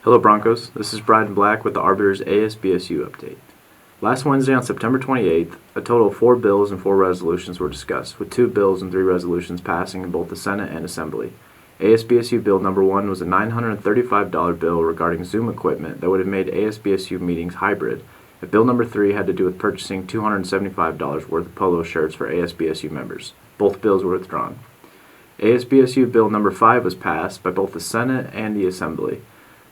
Hello Broncos, this is Bryden Black with the Arbiter's ASBSU update. Last Wednesday on September 28th, a total of 4 bills and 4 resolutions were discussed, with 2 bills and 3 resolutions passing in both the Senate and Assembly. ASBSU Bill number 1 was a $935 bill regarding Zoom equipment that would have made ASBSU meetings hybrid, and Bill number 3 had to do with purchasing $275 worth of polo shirts for ASBSU members. Both bills were withdrawn. ASBSU Bill number 5 was passed by both the Senate and the Assembly.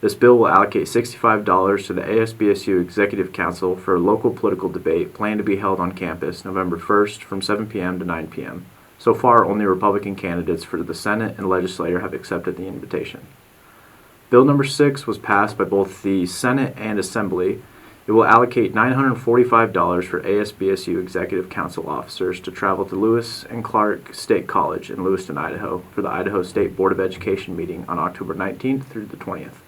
This bill will allocate $65 to the ASBSU Executive Council for a local political debate planned to be held on campus November 1st from 7 p.m. to 9 p.m. So far, only Republican candidates for the Senate and legislature have accepted the invitation. Bill number 6 was passed by both the Senate and Assembly. It will allocate $945 for ASBSU Executive Council officers to travel to Lewis and Clark State College in Lewiston, Idaho for the Idaho State Board of Education meeting on October 19th through the 20th.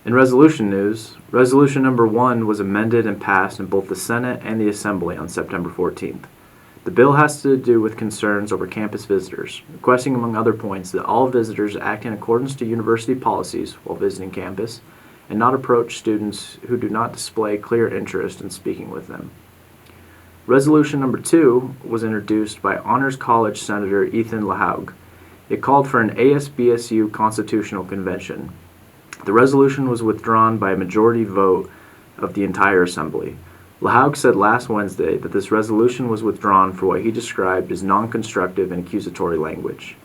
In resolution news, resolution number 1 was amended and passed in both the Senate and the Assembly on September 14th. The bill has to do with concerns over campus visitors, requesting among other points that all visitors act in accordance to university policies while visiting campus and not approach students who do not display clear interest in speaking with them. Resolution number 2 was introduced by Honors College Senator Ethan LaHogue. It called for an ASBSU Constitutional Convention. The resolution was withdrawn by a majority vote of the entire Assembly. LaHogue said last Wednesday that this resolution was withdrawn for what he described as non-constructive and accusatory language.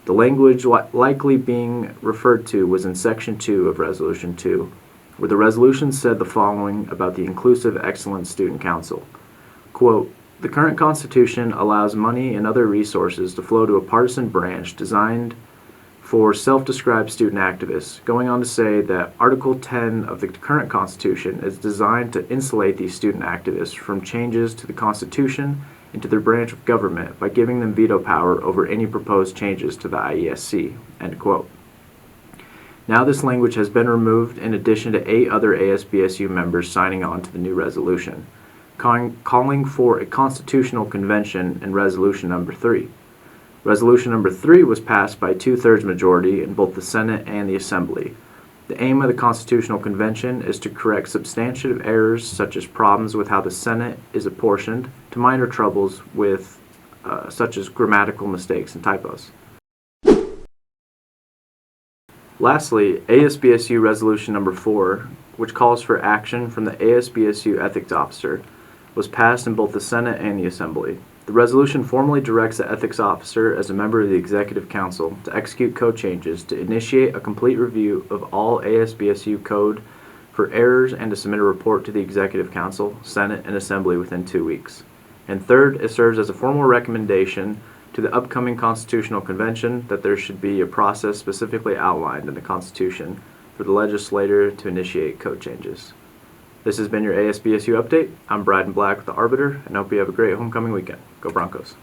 The language likely being referred to was in Section 2 of Resolution 2, where the resolution said the following about the Inclusive Excellence Student Council. Quote, "The current Constitution allows money and other resources to flow to a partisan branch designed for self-described student activists," going on to say that Article 10 of the current Constitution is designed to insulate these student activists from changes to the Constitution and to their branch of government by giving them veto power over any proposed changes to the IESC. End quote. Now this language has been removed in addition to 8 other ASBSU members signing on to the new resolution, calling for a constitutional convention in resolution number 3. Resolution number 3 was passed by a 2/3 majority in both the Senate and the Assembly. The aim of the Constitutional Convention is to correct substantive errors such as problems with how the Senate is apportioned to minor troubles with such as grammatical mistakes and typos. Lastly, ASBSU Resolution number 4, which calls for action from the ASBSU Ethics Officer, was passed in both the Senate and the Assembly. The resolution formally directs the ethics officer as a member of the Executive Council to execute code changes, to initiate a complete review of all ASBSU code for errors, and to submit a report to the Executive Council, Senate, and Assembly within 2 weeks. And third, it serves as a formal recommendation to the upcoming Constitutional Convention that there should be a process specifically outlined in the Constitution for the legislator to initiate code changes. This has been your ASBSU update. I'm Bryden Black with the Arbiter, and I hope you have a great homecoming weekend. Go Broncos.